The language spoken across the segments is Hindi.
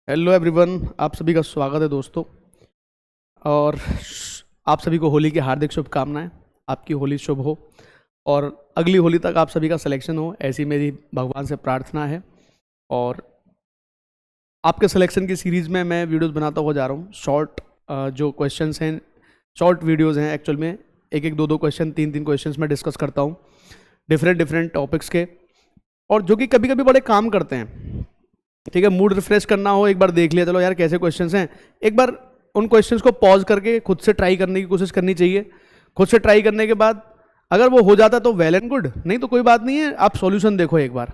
हेलो एवरीवन, आप सभी का स्वागत है दोस्तों। और आप सभी को होली की हार्दिक शुभकामनाएं। आपकी होली शुभ हो और अगली होली तक आप सभी का सिलेक्शन हो, ऐसी मेरी भगवान से प्रार्थना है। और आपके सिलेक्शन की सीरीज़ में मैं वीडियोस बनाता हुआ जा रहा हूँ। शॉर्ट जो क्वेश्चंस हैं, शॉर्ट वीडियोज़ हैं एक्चुअल में। एक दो क्वेश्चन, तीन क्वेश्चंस मैं डिस्कस करता हूँ डिफरेंट टॉपिक्स के, और जो कि कभी कभी बड़े काम करते हैं। ठीक है, मूड रिफ्रेश करना हो, एक बार देख लिया चलो यार कैसे क्वेश्चंस हैं, एक बार उन क्वेश्चंस को पॉज करके खुद से ट्राई करने की कोशिश करनी चाहिए। खुद से ट्राई करने के बाद अगर वो हो जाता तो वेल एंड गुड, नहीं तो कोई बात नहीं है, आप सॉल्यूशन देखो एक बार।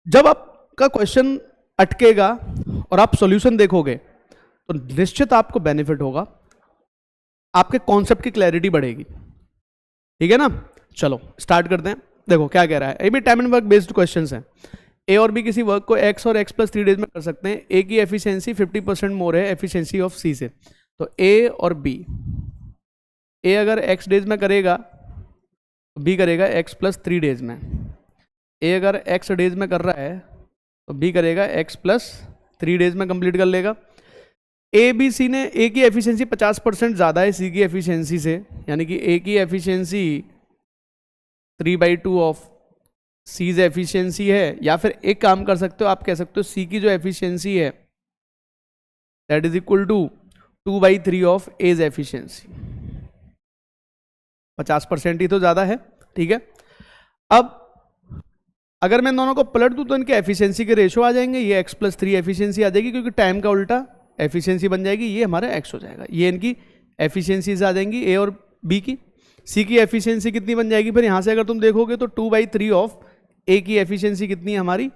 जब आपका क्वेश्चन अटकेगा और आप सॉल्यूशन देखोगे तो निश्चित आपको बेनिफिट होगा, आपके कॉन्सेप्ट की क्लैरिटी बढ़ेगी। ठीक है ना, चलो स्टार्ट करते हैं। देखो क्या कह रहा है, ये भी time and work based questions हैं। ए और बी किसी वर्क को एक्स और एक्स प्लस 3 डेज में कर सकते हैं। ए की एफिशिएंसी 50% मोर है एफिशिएंसी ऑफ सी से। तो ए और बी, ए अगर एक्स डेज में करेगा तो बी करेगा एक्स प्लस 3 डेज में। ए अगर एक्स डेज में कर रहा है तो बी करेगा एक्स प्लस 3 डेज में कंप्लीट कर लेगा। ए बी सी ने, ए की एफिशिएंसी 50% ज़्यादा है सी की एफिशिएंसी से, यानी कि ए की एफिशिएंसी 3/2 ऑफ सीज एफिशिएंसी है। या फिर एक काम कर सकते हो, आप कह सकते हो सी की जो एफिशिएंसी है that is equal to 2/3 of A's efficiency. 50% ही तो ज़्यादा है। ठीक है, अब अगर मैं दोनों को पलट दूं तो इनके एफिशिएंसी के रेशो आ जाएंगे। ये x प्लस 3 एफिशिएंसी आ जाएगी, क्योंकि टाइम का उल्टा एफिशिएंसी बन जाएगी, ये हमारा x हो जाएगा। ये इनकी एफिशिएंसीज आ जाएंगी ए और बी की। सी की एफिशिएंसी कितनी बन जाएगी फिर यहाँ से अगर तुम देखोगे तो 2/3 ऑफ ए की एफिशिएंसी कितनी है हमारी,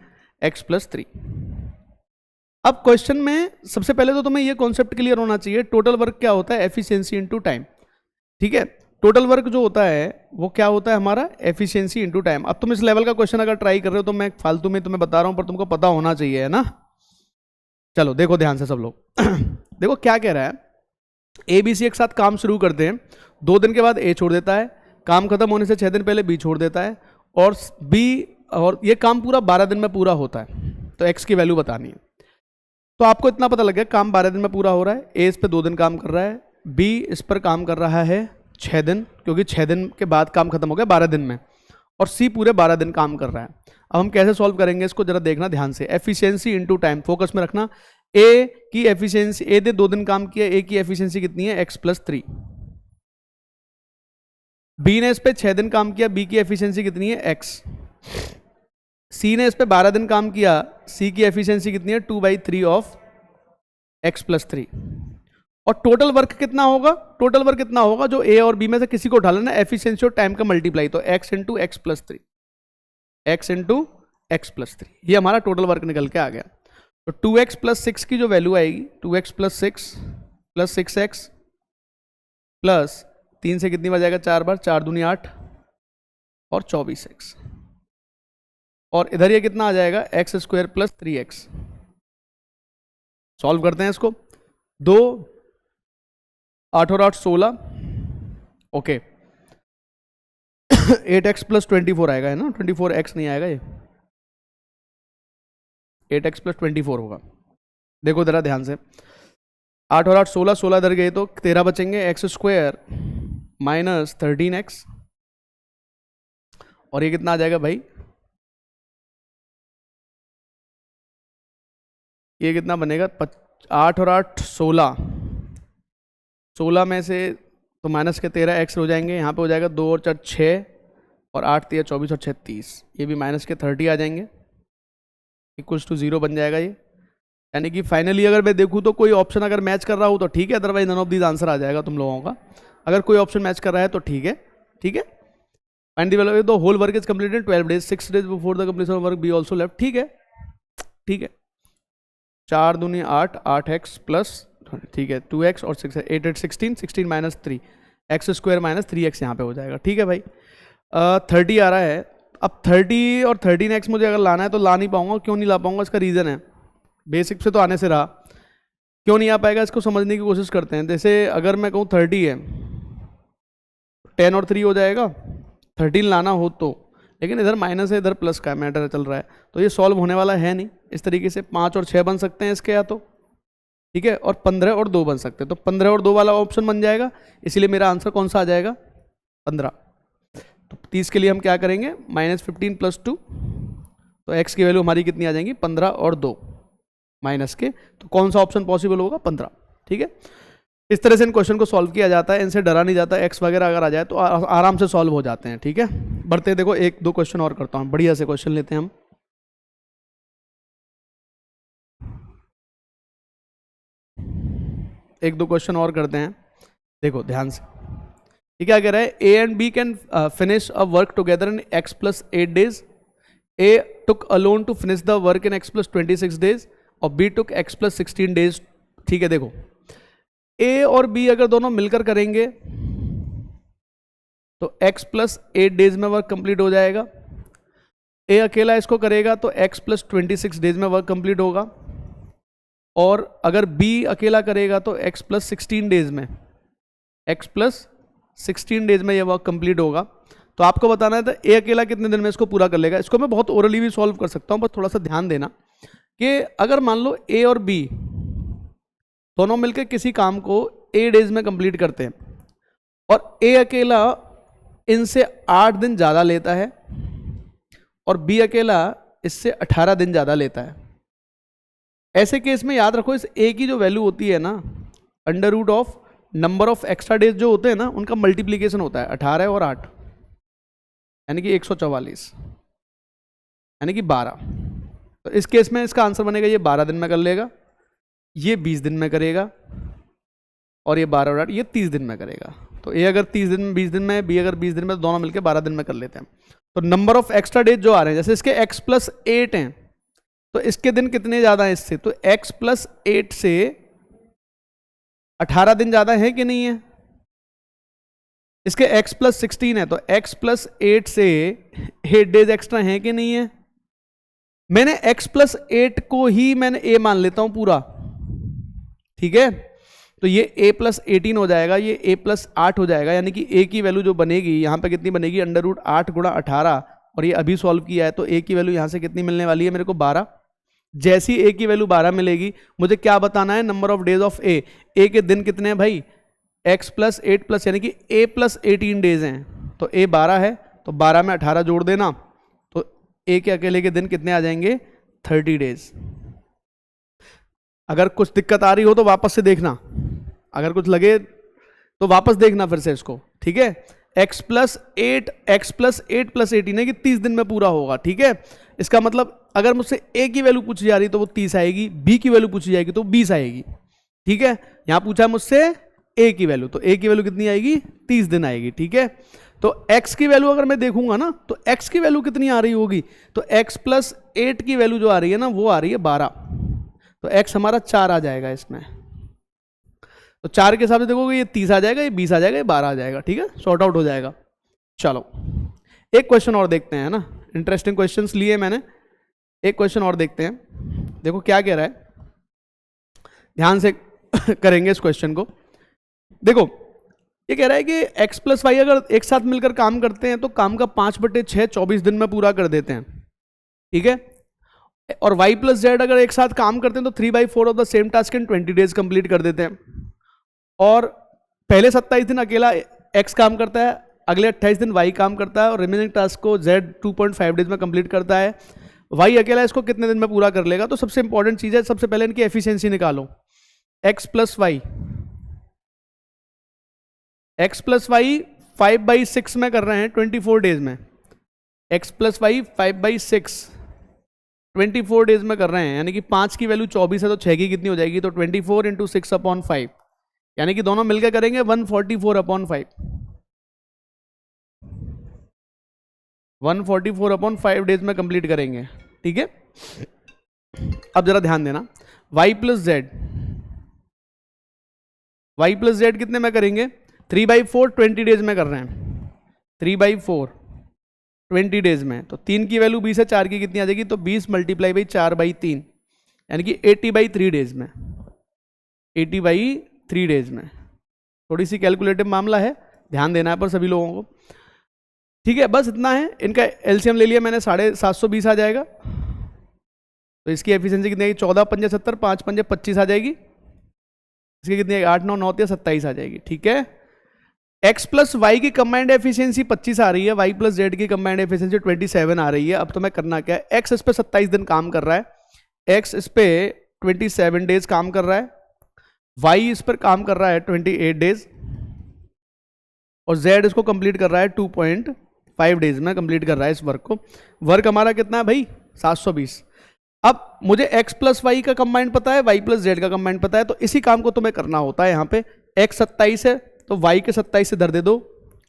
x प्लस 3। अब क्वेश्चन में सबसे पहले तो तुम्हें ये कॉन्सेप्ट क्लियर होना चाहिए, टोटल वर्क क्या होता है, एफिशिएंसी इनटू टाइम। ठीक है, टोटल वर्क जो होता है वो क्या होता है हमारा, एफिशिएंसी इनटू टाइम। अब तुम इस लेवल का क्वेश्चन अगर ट्राई कर रहे हो तो मैं फालतू में तुम्हें बता रहा हूं, पर तुमको पता होना चाहिए, है ना। चलो देखो ध्यान से सब लोग देखो क्या कह रहा है, ए बी सी एक साथ काम शुरू करते हैं, 2 दिन के बाद ए छोड़ देता है, काम खत्म होने से 6 दिन पहले बी छोड़ देता है, और बी, और ये काम पूरा 12 दिन में पूरा होता है। तो एक्स की वैल्यू बतानी है। तो आपको इतना पता लग गया काम 12 दिन में पूरा हो रहा है। ए इस पर 2 दिन काम कर रहा है, बी इस पर काम कर रहा है 6 दिन, क्योंकि 6 दिन के बाद काम खत्म हो गया 12 दिन में, और सी पूरे 12 दिन काम कर रहा है। अब हम कैसे सॉल्व करेंगे इसको जरा देखना ध्यान से। एफिशिएंसी इनटू टाइम फोकस में रखना। ए की एफिशिएंसी, ए ने 2 दिन काम किया, ए की एफिशिएंसी कितनी है, x प्लस 3। बी ने इस पे 6 दिन काम किया, बी की एफिशिएंसी कितनी है, x। सी ने इस पे 12 दिन काम किया, सी की एफिशिएंसी कितनी है, 2/3 ऑफ x प्लस 3। और टोटल वर्क कितना होगा, टोटल वर्क कितना होगा, जो ए और बी में से किसी को उठा लेना, एफिशिएंसी और टाइम का मल्टीप्लाई, तो x into x plus 3, x into x plus 3, ये हमारा टोटल वर्क निकल के आ गया। तो 2x प्लस 6 की जो वैल्यू आएगी, 2x plus 6 plus 6x plus 3 से कितनी बार जाएगा, 4 बार, 4 दूनी 8 और 24x, और इधर ये कितना आ जाएगा, x square plus 3x। Solve करते हैं इसको, 2 8 और 8 16, ओके 8x प्लस 24 आएगा, है ना, 24x नहीं आएगा, ये 8x प्लस 24 होगा। देखो जरा ध्यान से, 8 और 8 16, 16 इधर गए तो 13 बचेंगे, एक्स स्क्वायर माइनस 13x, और ये कितना आ जाएगा भाई, ये कितना बनेगा, 8 और 8 16, 16 में से तो माइनस के 13x हो जाएंगे, यहाँ पे हो जाएगा 2 और 4 6, और 8 3 24 और 6 30, ये भी माइनस के 30 आ जाएंगे, इक्वल्स टू 0 बन जाएगा ये। यानी कि फाइनली अगर मैं देखूँ तो कोई ऑप्शन अगर मैच कर रहा हो तो ठीक है, otherwise none of these answer आ जाएगा तुम लोगों का। अगर कोई ऑप्शन मैच कर रहा है तो ठीक है, ठीक है। Find the value, the whole work is completed in 12 days, 6 days before the completion of work B also left, ठीक है, ठीक है। 4 दूनी 8, 8x प्लस, ठीक है 2x और 6, 8 8 16, 16 minus 3, x square minus 3x यहाँ पे हो जाएगा, ठीक है भाई। 30 आ रहा है। अब 30 और 13x मुझे अगर लाना है तो ला नहीं पाऊंगा, क्यों नहीं ला पाऊंगा, इसका रीज़न है, बेसिक से तो आने से रहा, क्यों नहीं आ पाएगा इसको समझने की कोशिश करते हैं। जैसे अगर मैं कहूँ 30 है, 10 और 3 हो जाएगा, 13 लाना हो तो लेकिन इधर माइनस है, इधर प्लस का मैटर चल रहा है, तो ये सॉल्व होने वाला है नहीं। इस तरीके से 5 और 6 बन सकते हैं इसके, या तो ठीक है, और 15 और 2 बन सकते हैं, तो 15 और 2 वाला ऑप्शन बन जाएगा, इसीलिए मेरा आंसर कौन सा आ जाएगा, 15। तो 30 के लिए हम क्या करेंगे, -15 + 2, तो x की वैल्यू हमारी कितनी आ जाएंगी, 15 और 2 माइनस के, तो कौन सा ऑप्शन पॉसिबल होगा, 15। ठीक है, इस तरह से इन क्वेश्चन को सॉल्व किया जाता है, इनसे डरा नहीं जाता, एक्स वगैरह अगर आ जाए तो आराम से सॉल्व हो जाते हैं। ठीक है, बढ़ते हैं, देखो 1-2 क्वेश्चन और करता हूँ, बढ़िया से क्वेश्चन लेते हैं हम। एक दो क्वेश्चन और करते हैं, देखो ध्यान से। ये क्या कह रहा है, A and B can finish a work together in x + 8 days। A took alone to finish the work in x + 26 days और बी टुक x + 16 days। ठीक है, देखो ए और बी अगर दोनों मिलकर करेंगे तो x + 8 days में वर्क कंप्लीट हो जाएगा। ए अकेला इसको करेगा तो x + 26 days में वर्क कंप्लीट होगा, और अगर बी अकेला करेगा तो x + 16 days में, x + 16 days में ये वर्क कंप्लीट होगा। तो आपको बताना है तो ए अकेला कितने दिन में इसको पूरा कर लेगा। इसको मैं बहुत ओरली भी सॉल्व कर सकता हूँ, बस थोड़ा सा ध्यान देना कि अगर मान लो ए और बी दोनों मिलकर किसी काम को 8 days में कंप्लीट करते हैं और ए अकेला इनसे 8 दिन ज़्यादा लेता है और बी अकेला इससे 18 दिन ज़्यादा लेता है, ऐसे केस में याद रखो इस ए की जो वैल्यू होती है ना, √of number of extra days जो होते हैं ना उनका मल्टीप्लीकेशन होता है 18 और 8, यानी कि 144, यानी कि 12। तो इस केस में इसका आंसर बनेगा, ये 12 दिन में कर लेगा, ये 20 दिन में करेगा, और ये 12 और 8 ये 30 दिन में करेगा। तो ए अगर 30 दिन में 20 दिन में, बी अगर 20 दिन में, तो दोनों मिलकर 12 दिन में कर लेते हैं। तो नंबर ऑफ एक्स्ट्रा डेज जो आ रहे हैं, जैसे इसके x + 8 हैं तो इसके दिन कितने ज़्यादा हैं इससे, तो x + 8 से 18 दिन ज़्यादा है कि नहीं है। इसके x + 16 है तो x + 8 से 8 डेज एक्स्ट्रा है कि नहीं है। मैंने x + 8 को ही मैंने a मान लेता हूं पूरा, ठीक है, तो ये a + 18 हो जाएगा, ये a + 8 हो जाएगा, यानी कि a की वैल्यू जो बनेगी यहाँ पे कितनी बनेगी, √8 × 18, और ये अभी सॉल्व किया है तो a की वैल्यू यहाँ से कितनी मिलने वाली है मेरे को, 12। जैसी a की वैल्यू 12 मिलेगी, मुझे क्या बताना है, number of days of a के दिन कितने हैं भाई, x + 8 यानी कि a + 18 डेज हैं, तो a 12 है, तो 12 में 18 जोड़ देना, तो a के अकेले के दिन कितने आ जाएंगे, 30 डेज। अगर कुछ दिक्कत आ रही हो तो वापस से देखना, अगर कुछ लगे तो वापस देखना फिर से इसको, ठीक है। x + 8 + 18 है कि 30 दिन में पूरा होगा, ठीक है। इसका मतलब अगर मुझसे a की वैल्यू पूछी जा रही है तो वो 30 आएगी, b की वैल्यू पूछी जाएगी तो 20 आएगी, ठीक है। यहां पूछा है मुझसे a की वैल्यू, तो a की वैल्यू कितनी आएगी, 30 दिन आएगी, ठीक है। तो x की वैल्यू अगर मैं देखूंगा ना तो x की वैल्यू कितनी आ रही होगी, तो x + 8 की वैल्यू जो आ रही है ना वो आ रही है 12, तो x हमारा 4 आ जाएगा इसमें। तो 4 के हिसाब से देखोगे ये 30 आ जाएगा, ये 20 आ जाएगा, ये 12 आ जाएगा, ठीक है, सॉर्ट आउट हो जाएगा। चलो एक क्वेश्चन और देखते हैं ना, इंटरेस्टिंग क्वेश्चंस लिए मैंने, एक क्वेश्चन और देखते हैं, देखो क्या कह रहा है, ध्यान से करेंगे इस क्वेश्चन को। देखो ये कह रहा है कि x + y अगर एक साथ मिलकर काम करते हैं तो काम का 5/6 24 दिन में पूरा कर देते हैं, ठीक है। और y + z अगर एक साथ काम करते हैं तो 3/4 of the same task in 20 days complete कर देते हैं। और पहले 27 दिन अकेला x काम करता है, अगले 28 दिन y काम करता है, और रिमेनिंग टास्क को z 2.5 डेज में कंप्लीट करता है। y अकेला इसको कितने दिन में पूरा कर लेगा, तो सबसे इंपॉर्टेंट चीज़ है, सबसे पहले इनकी एफिशिएंसी निकालो, x + y 5/6 में कर रहे हैं 24 डेज में, x + y 5/6 24 डेज में कर रहे हैं, यानी कि 5 की वैल्यू 24 है तो 6 की कितनी हो जाएगी, तो 24 × 6/5, यानी कि दोनों मिलकर करेंगे 144/5, 144/5 डेज में कंप्लीट करेंगे, ठीक है। अब जरा ध्यान देना, y + z कितने में करेंगे, 3/4 20 डेज में कर रहे हैं, 3/4 20 डेज में, तो 3 की वैल्यू 20 है, 4 की कितनी आ जाएगी, तो 20 × 4/3, यानी कि 80/3 डेज में, 80/3 डेज में। थोड़ी सी कैलकुलेटिव मामला है, ध्यान देना है पर सभी लोगों को। ठीक है, बस इतना है। इनका एलसीएम ले लिया मैंने, 720 आ जाएगा। तो इसकी एफिशिएंसी कितनी आएगी, 14 पंजे 70, 5 पंजे 25 आ जाएगी। इसकी कितनी आएगी, 8 9 9 27 आ जाएगी। ठीक है, x प्लस वाई की कंबाइंड एफिशिएंसी 25 आ रही है, y प्लस जेड की कंबाइंड एफिशिएंसी 27 आ रही है। अब तो मैं करना क्या है, x इस पे 27 दिन काम कर रहा है, x इस पे 27 डेज काम कर रहा है, y इस पर काम कर रहा है 28 डेज, और z इसको कंप्लीट कर रहा है 2.5 डेज में कंप्लीट कर रहा है इस वर्क को। वर्क हमारा कितना है भाई, 720। अब मुझे x प्लस वाई का कंबाइंड पता है, y प्लस जेड का कंबाइंड पता है, तो इसी काम को तुम्हें करना होता है। यहाँ पे x 27 है तो y के 27 से धर दे दो।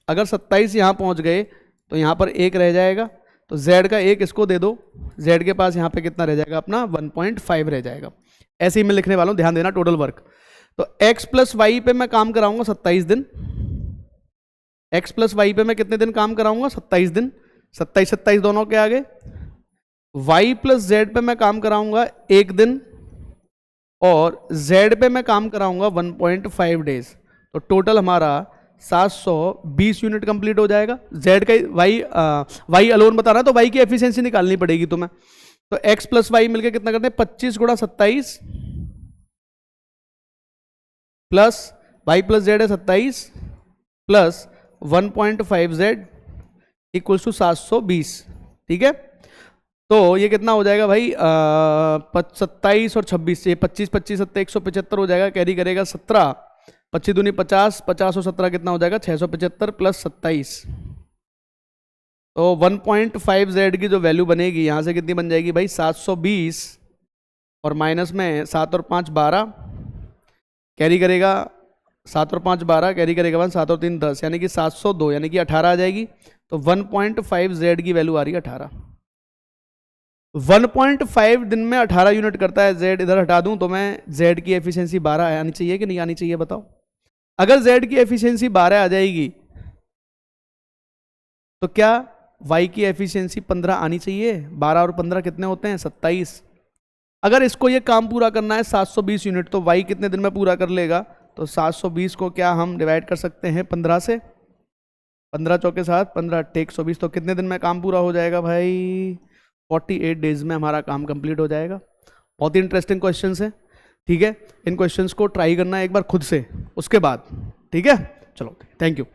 अगर 27 यहाँ पहुँच गए तो यहाँ पर 1 रह जाएगा, तो z का 1 इसको दे दो, z के पास यहाँ पे कितना रह जाएगा अपना 1.5 रह जाएगा। ऐसे ही मैं लिखने वाला हूँ, ध्यान देना टोटल वर्क। तो x प्लस वाई पे मैं काम कराऊंगा 27 दिन, x प्लस वाई पे मैं कितने दिन काम कराऊंगा, 27 दिन। 27 27 दोनों के आगे। y प्लस जेड पे मैं काम कराऊंगा 1 दिन, और z पे मैं काम कराऊंगा 1.5 डेज। तो टोटल हमारा 720 यूनिट कंप्लीट हो जाएगा। z का y अलोन बताना, तो y की एफिशिएंसी निकालनी पड़ेगी तुम्हें। तो x प्लस वाई मिलकर कितना करते हैं, 25 गुणा 27 प्लस y प्लस जेड है 27 प्लस 1.5 जेड इक्वल्स टू 720। ठीक है, तो ये कितना हो जाएगा भाई, 27 और 26 से 25 25 7 175 हो जाएगा, कैरी करेगा 17, 25 दूनी 50, 50 और 17 कितना हो जाएगा 675 प्लस 27। तो 1.5 जेड की जो वैल्यू बनेगी यहाँ से कितनी बन जाएगी भाई, 720, और माइनस में 7 और 5 12, कैरी करेगा 7 और 5 12, कैरी करेगा 1, 7 और 3 10, यानी कि 702 यानी कि 18 आ जाएगी। तो 1.5 जेड की वैल्यू आ रही है 18। 1.5 दिन में 18 यूनिट करता है z, इधर हटा दूं तो मैं z की एफिशिएंसी 12 आनी चाहिए कि नहीं आनी चाहिए बताओ। अगर z की एफिशिएंसी 12 आ जाएगी तो क्या y की एफिशिएंसी 15 आनी चाहिए। 12 और 15 कितने होते हैं, 27। अगर इसको ये काम पूरा करना है 720 यूनिट, तो y कितने दिन में पूरा कर लेगा, तो 720 को क्या हम डिवाइड कर सकते हैं 15 से, 15 चौके 7, 15 टेक 120, तो कितने दिन में काम पूरा हो जाएगा भाई, 48 डेज में हमारा काम कंप्लीट हो जाएगा। बहुत ही इंटरेस्टिंग क्वेश्चंस है। ठीक है, इन क्वेश्चंस को ट्राई करना एक बार खुद से, उसके बाद। ठीक है, चलो थैंक यू।